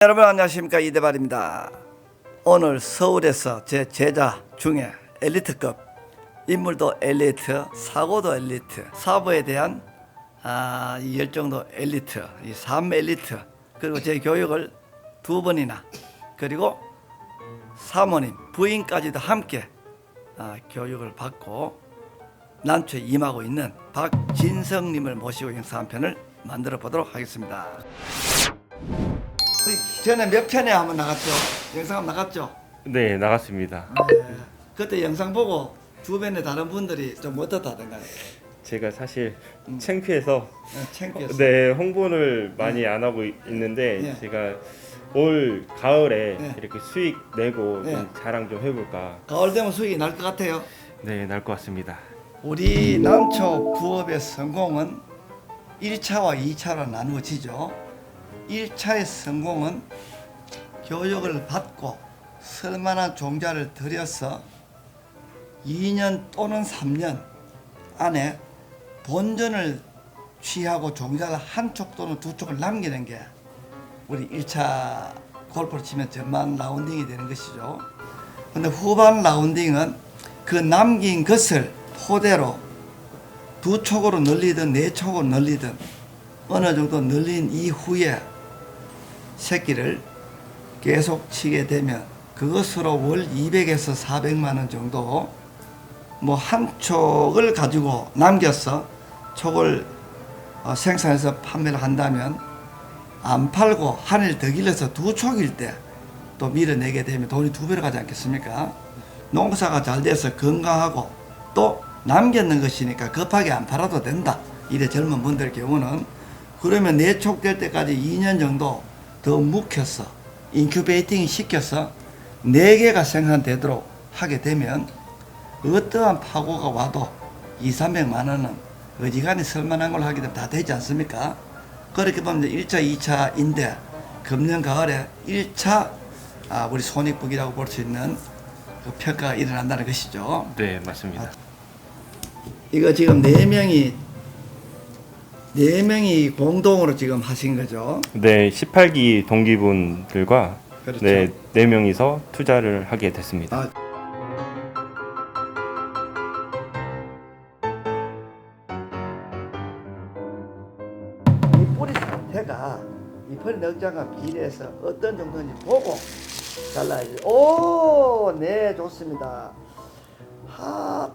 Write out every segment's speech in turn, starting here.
여러분 안녕하십니까, 이대발입니다. 오늘 서울에서 제 제자 중에 엘리트급, 인물도 엘리트, 사고도 엘리트, 사고에 대한 이 열정도 엘리트, 이 삶 엘리트, 그리고 제 교육을 2번이나, 그리고 사모님, 부인까지도 함께 교육을 받고 난초에 임하고 있는 박진성님을 모시고 영상 한 편을 만들어 보도록 하겠습니다. 전에 몇 편에 한번 나갔죠? 영상 한번 나갔죠? 네, 나갔습니다. 네. 그때 영상 보고 주변에 다른 분들이 좀 어떻다던가요? 제가 사실 창피해서 창피했어요. 네, 홍보를 많이 안 하고 있는데 네. 제가 올 가을에 네. 이렇게 수익 내고 네. 좀 자랑 좀 해볼까. 가을 되면 수익이 날 것 같아요. 네, 날 것 같습니다. 우리 난초 부업의 성공은 1차와 2차로 나누어지죠. 1차의 성공은 교육을 받고 쓸만한 종자를 들여서 2년 또는 3년 안에 본전을 취하고 종자를 한 촉 또는 2촉을 남기는 게 우리 1차 골프를 치면 전반 라운딩이 되는 것이죠. 근데 후반 라운딩은 그 남긴 것을 토대로 2촉으로 늘리든 4촉으로 늘리든 어느 정도 늘린 이후에 새끼를 계속 치게 되면 그것으로 월 200에서 400만 원 정도 뭐 한 촉을 가지고 남겨서 촉을 생산해서 판매를 한다면 안 팔고 한 일 더 길러서 2촉일 때 또 밀어내게 되면 돈이 2배로 가지 않겠습니까? 농사가 잘 돼서 건강하고 또 남겼는 것이니까 급하게 안 팔아도 된다. 이래 젊은 분들 경우는 그러면 4촉 될 때까지 2년 정도 더 묵혀서 인큐베이팅 시켜서 4개가 생산되도록 하게 되면 어떠한 파고가 와도 200~300만 원은 어지간히 쓸만한 걸 하게 되면 다 되지 않습니까? 그렇게 보면 1차, 2차인데 금년 가을에 1차 우리 손익분기라고 볼 수 있는 그 평가가 일어난다는 것이죠. 네, 맞습니다. 이거 지금 4명이 공동으로 지금 하신 거죠. 네, 18기 동기분들과 그렇죠. 네, 4명이서 투자를 하게 됐습니다. 이 뿌리 상태가 이 뿌리 넉장과 비례해서 어떤 정도인지 보고 잘라야지. 오, 네, 좋습니다.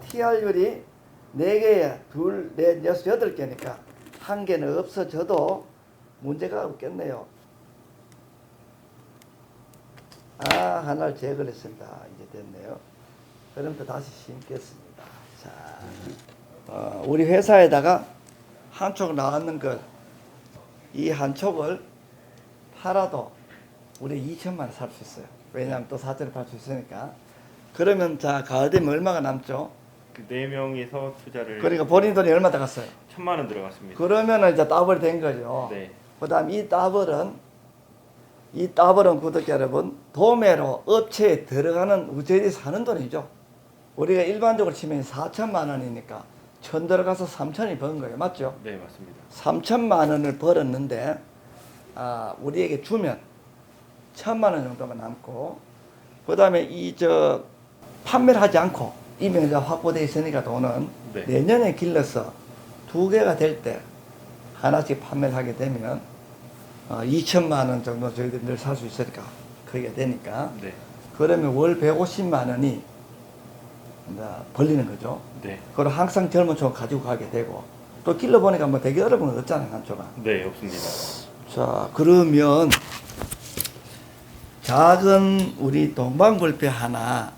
TR율이 4개에 2, 4, 6, 8개니까 한 개는 없어져도 문제가 없겠네요. 하나를 제거를 했습니다. 이제 됐네요. 그럼 또 다시 심겠습니다. 자, 우리 회사에다가 한 촉 나왔는 것, 이 한 촉을 팔아도 우리 2천만 원 살 수 있어요. 왜냐하면 또 4천에 팔 수 있으니까. 그러면 자, 가을 되면 얼마가 남죠? 그 4명이서 투자를 그러니까 본인 돈이 얼마 들어갔어요? 1,000만 원 들어갔습니다. 그러면은 이제 더블이 된 거죠. 네. 그다음 이 더블은 구독자 여러분, 도매로 업체에 들어가는 우리들이 사는 돈이죠. 우리가 일반적으로 치면 4천만 원이니까 1,000 들어가서 3천이 번 거예요. 맞죠? 네, 맞습니다. 3천만 원을 벌었는데 우리에게 주면 1,000만 원 정도만 남고, 그다음에 판매를 하지 않고 이미 이제 확보되어 있으니까 돈은 네. 내년에 길러서 2개가 될 때 하나씩 판매를 하게 되면 2천만 원 정도 저희들이 늘 살 수 있으니까 그게 되니까, 네. 그러면 월 150만 원이 이제 벌리는 거죠. 네. 그걸 항상 젊은 초 가지고 가게 되고, 또 길러보니까 뭐 되게 어려운 건 없잖아요, 한 초가. 네, 없습니다. 자, 그러면 작은 우리 동방불패 하나,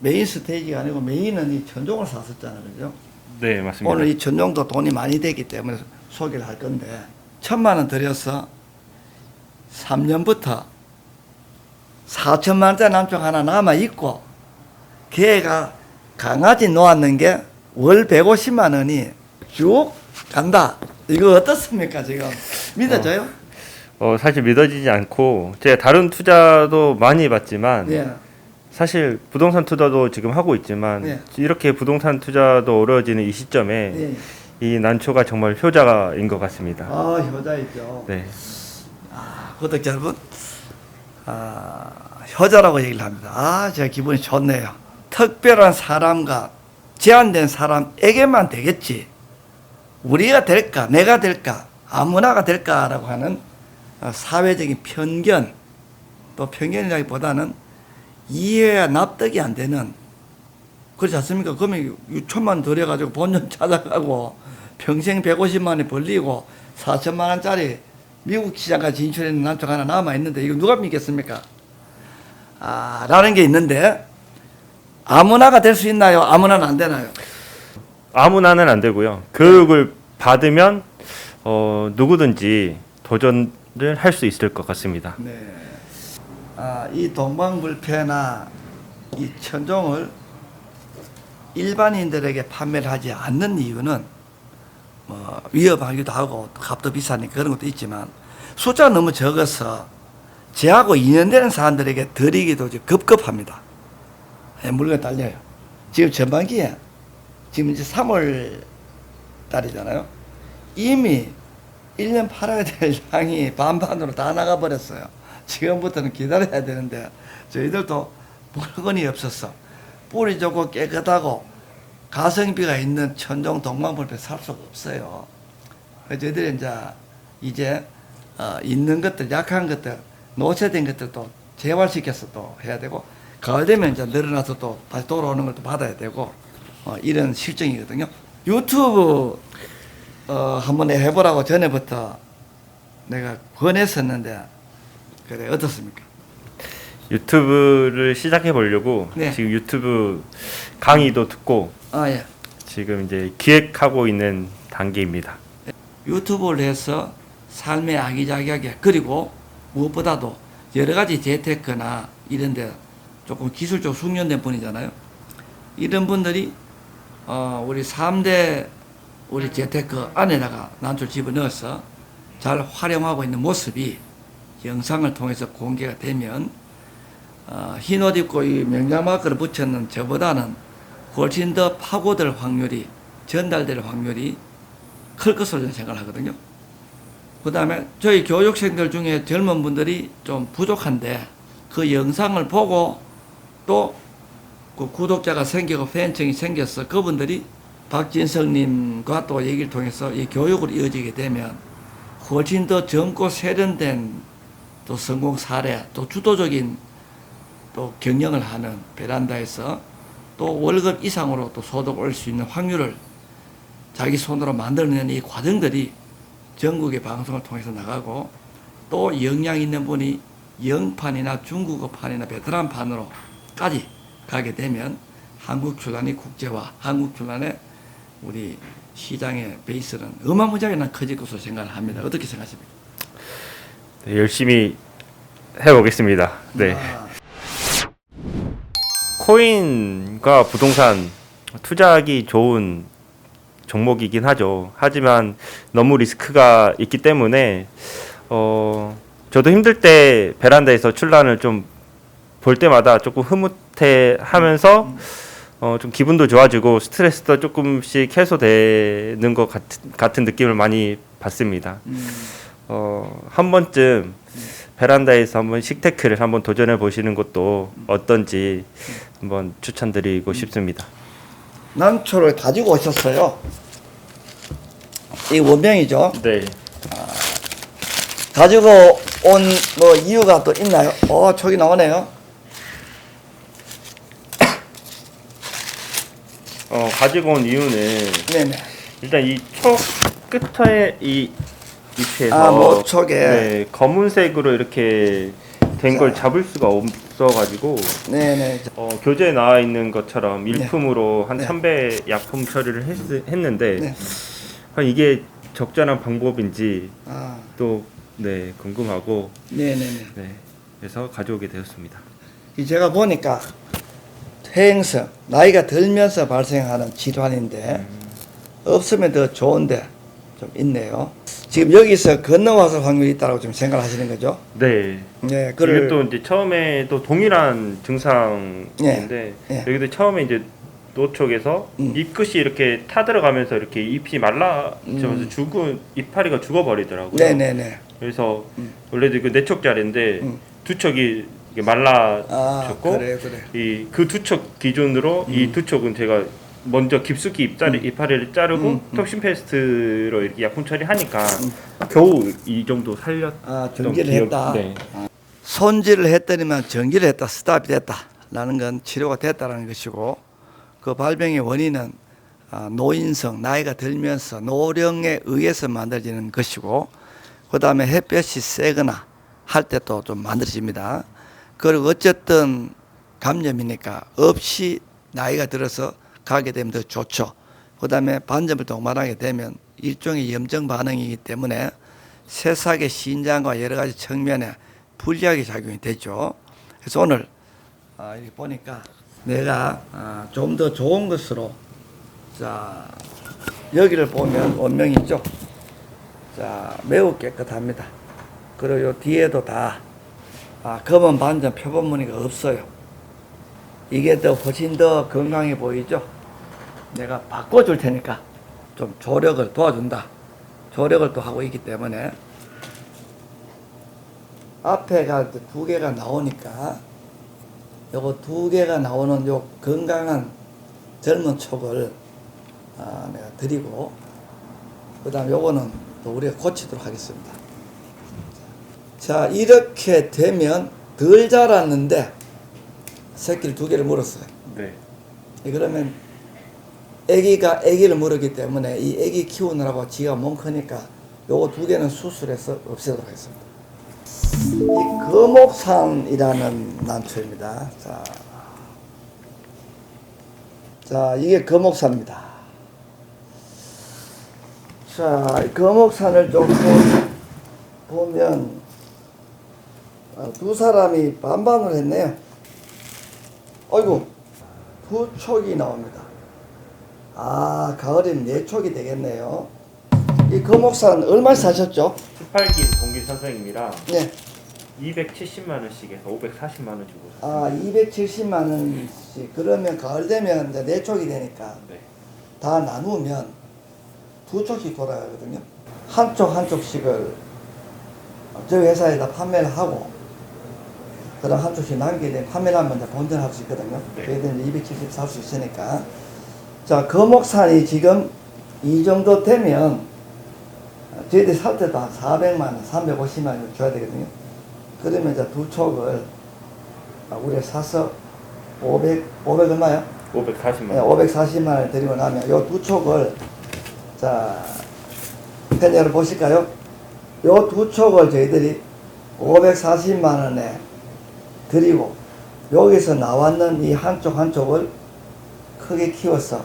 메인 스테이지가 아니고 메인은 이 천종을 샀었잖아요, 그죠? 네, 맞습니다. 오늘 이 천종도 돈이 많이 되기 때문에 소개를 할 건데, 1,000만 원 들여서 3년부터 4천만 원짜리 남쪽 하나 남아 있고, 걔가 강아지 놓았는 게 월 150만 원이 쭉 간다. 이거 어떻습니까, 지금? 믿어져요? 사실 믿어지지 않고 제가 다른 투자도 많이 해봤지만 예. 사실 부동산 투자도 지금 하고 있지만 네. 이렇게 부동산 투자도 어려워지는 이 시점에 예. 이 난초가 정말 효자인 것 같습니다. 효자이죠. 네. 구독자 여러분, 효자라고 얘기를 합니다. 제가 기분이 좋네요. 특별한 사람과 제한된 사람에게만 되겠지. 우리가 될까, 내가 될까, 아무나가 될까라고 하는 사회적인 편견, 또 편견이라기보다는 이해와 납득이 안 되는, 그렇지 않습니까? 그러면 유초만 들여가지고 본전 찾아가고 평생 150만 원에 벌리고 4천만 원짜리 미국 시장까지 진출했는 남쪽 하나 남아있는데 이거 누가 믿겠습니까? 라는 게 있는데, 아무나가 될 수 있나요? 아무나는 안 되나요? 아무나는 안 되고요. 교육을 받으면 누구든지 도전을 할 수 있을 것 같습니다. 네. 이 동방불패나 이 천종을 일반인들에게 판매를 하지 않는 이유는 위험하기도 하고 값도 비싸니까 그런 것도 있지만, 숫자가 너무 적어서 제하고 인연되는 사람들에게 드리기도 좀 급급합니다. 물건이 딸려요. 지금 전반기에 지금 이제 3월 달이잖아요. 이미 1년 팔아야 될 양이 반반으로 다 나가버렸어요. 지금부터는 기다려야 되는데 저희들도 물건이 없었어. 뿌리 좋고 깨끗하고 가성비가 있는 천종 동방불패 살 수가 없어요. 그래서 저희들이 이제 있는 것들, 약한 것들, 노쇠된 것들도 재활시켜서 또 해야 되고, 가을 되면 이제 늘어나서 또 다시 돌아오는 걸 또 받아야 되고, 이런 실정이거든요. 유튜브 한번 해보라고 전에부터 내가 권했었는데, 그래 어떻습니까? 유튜브를 시작해 보려고 네. 지금 유튜브 강의도 듣고 예. 지금 이제 기획하고 있는 단계입니다. 유튜브를 해서 삶의 아기자기하게, 그리고 무엇보다도 여러 가지 재테크나 이런 데 조금 기술적 숙련된 분이잖아요. 이런 분들이 우리 3대 우리 재테크 안에다가 난초를 집어넣어서 잘 활용하고 있는 모습이 영상을 통해서 공개가 되면 흰 옷 입고 이 명장마크를 붙였는 저보다는 훨씬 더 파고들 확률이, 전달될 확률이 클 것으로 저는 생각을 하거든요. 그 다음에 저희 교육생들 중에 젊은 분들이 좀 부족한데, 그 영상을 보고 또 그 구독자가 생기고 팬층이 생겨서 그분들이 박진성님과 또 얘기를 통해서 이 교육으로 이어지게 되면 훨씬 더 젊고 세련된 또 성공 사례, 또 주도적인 또 경영을 하는 베란다에서 또 월급 이상으로 또 소득 올 수 있는 확률을 자기 손으로 만들어내는 이 과정들이 전국의 방송을 통해서 나가고, 또 역량 있는 분이 영판이나 중국어판이나 베트남판으로까지 가게 되면 한국 출란이 국제화, 한국 출란의 우리 시장의 베이스는 어마무지하게 커질 것으로 생각을 합니다. 어떻게 생각하십니까? 네, 열심히 해보겠습니다. 네. 코인과 부동산 투자하기 좋은 종목이긴 하죠. 하지만 너무 리스크가 있기 때문에 저도 힘들 때 베란다에서 출란을 좀 볼 때마다 조금 흐뭇해하면서 좀 기분도 좋아지고 스트레스도 조금씩 해소되는 것 같은 느낌을 많이 받습니다. 한 번쯤 베란다에서 한번 식테크를 한번 도전해 보시는 것도 어떤지 한번 추천드리고 싶습니다. 난초를 가지고 오셨어요. 이 원명이죠. 네. 가지고 온 뭐 이유가 또 있나요? 촉이 나오네요. 가지고 온 이유는 네네. 일단 이 촉 끝에 이 잎에서 모촉에. 네, 검은색으로 이렇게 된 걸 잡을 수가 없어가지고 네네. 교재에 나와 있는 것처럼 일품으로 한 네. 1000배 약품 처리를 했는데 네. 이게 적절한 방법인지 아, 또 네, 궁금하고 네네네. 네, 그래서 가져오게 되었습니다. 제가 보니까 퇴행성, 나이가 들면서 발생하는 질환인데 없으면 더 좋은데 좀 있네요. 지금 여기서 건너와서 확률이 있다고 좀 생각하시는 거죠? 네. 네, 이게 또 이제 처음에 또 동일한 증상인데 네. 여기도 처음에 이제 노촉에서 잎끝이 이렇게 타들어가면서 이렇게 잎이 말라지면서 이파리가 죽어버리더라고요. 네네네. 그래서 원래도 그 내촉자리인데 두 척이 이게 말라졌고 그래. 이 그 두 척 기준으로 이 두 척은 제가 먼저 깊숙이 이파리를 자르고 톡신 페스트로 이렇게 약품 처리하니까 겨우 이 정도 살렸던 전기를 기억- 했다. 네. 손질을 했더니만 전기를 했다, 스탑이 됐다라는 건 치료가 됐다라는 것이고, 그 발병의 원인은 노인성, 나이가 들면서 노령에 의해서 만들어지는 것이고, 그 다음에 햇볕이 세거나 할 때 또 좀 만들어집니다. 그리고 어쨌든 감염이니까 없이 나이가 들어서 가게 되면 더 좋죠. 그 다음에 반점을 동반하게 되면 일종의 염증 반응이기 때문에 새싹의 신장과 여러 가지 측면에 불리하게 작용이 되죠. 그래서 오늘 이렇게 보니까 내가 좀 더 좋은 것으로, 자, 여기를 보면 원명 있죠. 자, 매우 깨끗합니다. 그리고 요 뒤에도 다 검은 반점 표본 무늬가 없어요. 이게 더 훨씬 더 건강해 보이죠. 내가 바꿔줄 테니까 좀 조력을 도와준다. 조력을 또 하고 있기 때문에 앞에가 두 개가 나오니까 요거 두 개가 나오는 요 건강한 젊은 촉을 내가 드리고, 그 다음 요거는 또 우리가 고치도록 하겠습니다. 자, 이렇게 되면 덜 자랐는데 새끼를 두 개를 물었어요. 네. 그러면 애기가 애기를 물었기 때문에 이 애기 키우느라고 지가 몸 크니까 요거 두 개는 수술해서 없애도록 하겠습니다. 이 거목산이라는 난초입니다. 자, 이게 거목산입니다. 자, 이 거목산을 좀 보면 두 사람이 반반을 했네요. 어이구, 두 촉이 나옵니다. 가을엔 네 촉이 되겠네요. 이 거목산 얼마 사셨죠? 18기 동기 선생님이랑 네. 270만 원씩 해서 540만 원 주고 샀어요. 270만 원씩. 그러면 가을 되면 이제 네 촉이 되니까 네. 다 나누면 두 촉씩 돌아가거든요. 한 쪽씩을 저희 회사에다 판매를 하고, 그다음 한 쪽씩 남기게 되면 판매를 하면 이제 본전할 수 있거든요. 네. 저희들 이제 270 살 수 있으니까. 자, 거목산이 지금 이 정도 되면 저희들이 살 때도 한 400만 원, 350만 원 줘야 되거든요. 그러면 이제 두 촉을 우리가 사서 500 얼마요? 540만 네, 원. 540만 원 드리고 나면 요 두 촉을, 자, 펜 보실까요? 요 두 촉을 저희들이 540만 원에 드리고, 여기서 나왔는 이 한쪽 한쪽을 크게 키워서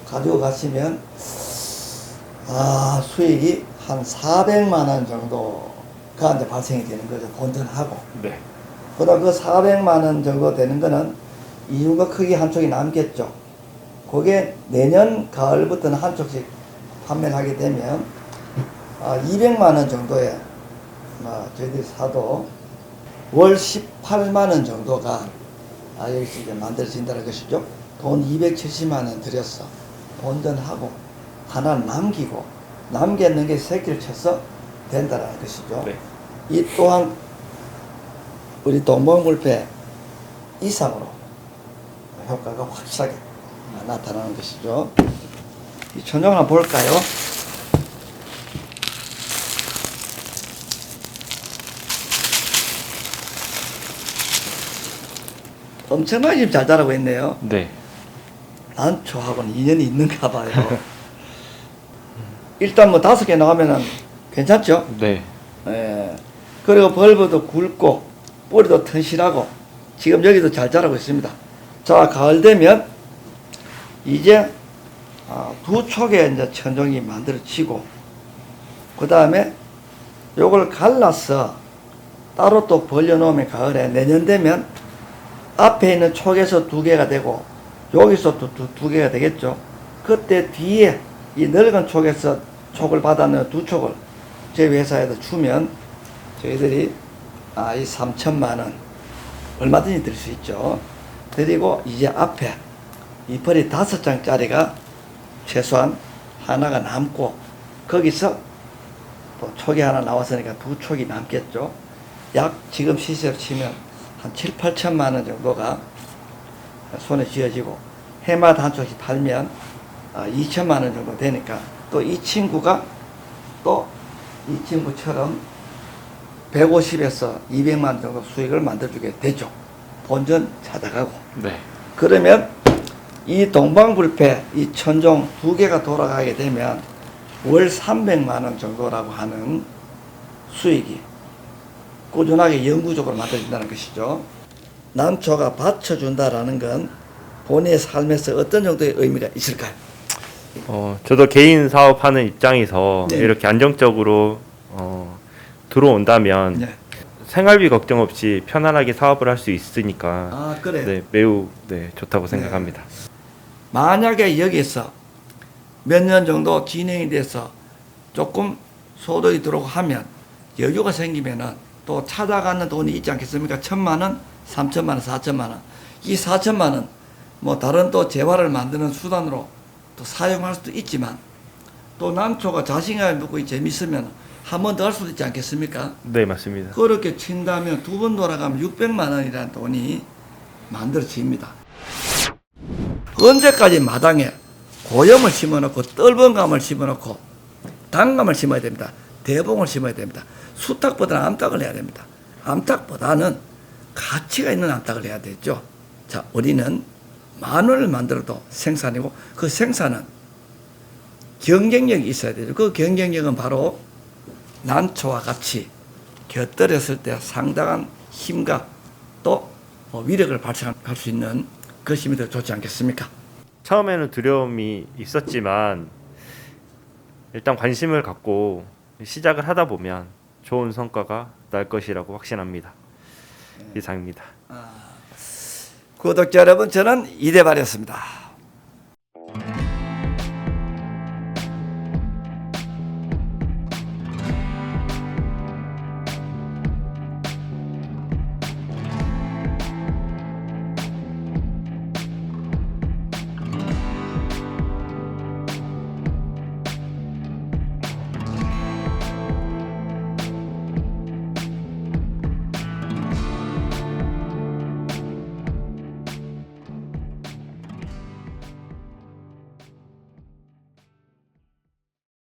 가지고 가시면 수익이 한 400만 원 정도가 이제 발생이 되는 거죠. 본전하고. 네. 그다음 그 400만 원 정도 되는 거는 이중과 크기 한쪽이 남겠죠. 그게 내년 가을부터는 한쪽씩 판매를 하게 되면 200만 원 정도에 저희들이 사도 월 18만 원 정도가 여기서 이제 만들어진다는 것이죠. 돈 270만 원 들여서 본전하고 하나 남기고, 남겼는 게 새끼를 쳐서 된다는 것이죠. 네. 이 또한 우리 동봉불패 이상으로 효과가 확실하게 나타나는 것이죠. 이 천정 한번 볼까요? 엄청나게 지금 잘 자라고 있네요. 네. 난초하고는 인연이 있는가 봐요. 일단 뭐 5개 나가면은 괜찮죠? 네. 예. 그리고 벌브도 굵고 뿌리도 튼실하고 지금 여기도 잘 자라고 있습니다. 자, 가을 되면 이제 두 촉에 이제 천종이 만들어지고, 그 다음에 요걸 갈라서 따로 또 벌려놓으면 가을에 내년 되면 앞에 있는 촉에서 두 개가 되고 여기서 또 두 개가 되겠죠. 그때 뒤에 이 늙은 촉에서 촉을 받아내는 두 촉을 저희 회사에다 주면 저희들이 이 3천만 원 얼마든지 들 수 있죠. 드리고 이제 앞에 잎벌이 5장짜리가 최소한 하나가 남고, 거기서 또 촉이 하나 나왔으니까 두 촉이 남겠죠. 약 지금 시세로 치면 한 7, 8천만 원 정도가 손에 쥐어지고 해마다 한 쪽씩 팔면 2천만 원 정도 되니까 또 이 친구가 또 이 친구처럼 150에서 200만 원 정도 수익을 만들어주게 되죠. 본전 찾아가고. 네. 그러면 이 동방불패 이 천종 두 개가 돌아가게 되면 월 300만 원 정도라고 하는 수익이 꾸준하게 영구적으로 만들어진다는 것이죠. 남초가 받쳐준다라는 건 본인의 삶에서 어떤 정도의 의미가 있을까요? 저도 개인 사업하는 입장에서 네. 이렇게 안정적으로 들어온다면 네. 생활비 걱정 없이 편안하게 사업을 할 수 있으니까 아, 그래. 네, 매우 네, 좋다고 생각합니다. 만약에 여기서 몇 년 정도 진행이 돼서 조금 소득이 들어오고 하면 여유가 생기면은 또 찾아가는 돈이 있지 않겠습니까? 1,000만 원, 3천만 원, 4천만 원. 이 4천만 원, 뭐 다른 또 재화를 만드는 수단으로 또 사용할 수도 있지만 또 남초가 자신감을 먹고 재밌으면 한 번 더 할 수도 있지 않겠습니까? 네, 맞습니다. 그렇게 친다면 두 번 돌아가면 600만 원이라는 돈이 만들어집니다. 언제까지 마당에 고염을 심어놓고 떫은감을 심어놓고 단감을 심어야 됩니다. 대봉을 심어야 됩니다. 수탉보다는 암탉을 해야 됩니다. 암탉보다는 가치가 있는 암탉을 해야 되죠. 자, 우리는 만원을 만들어도 생산이고 그 생산은 경쟁력이 있어야 되죠. 그 경쟁력은 바로 난초와 같이 곁들였을 때 상당한 힘과 또 위력을 발생할 수 있는 것이 더 좋지 않겠습니까? 처음에는 두려움이 있었지만 일단 관심을 갖고 시작을 하다 보면 좋은 성과가 날 것이라고 확신합니다. 이상입니다. 구독자 여러분, 저는 이대발이었습니다.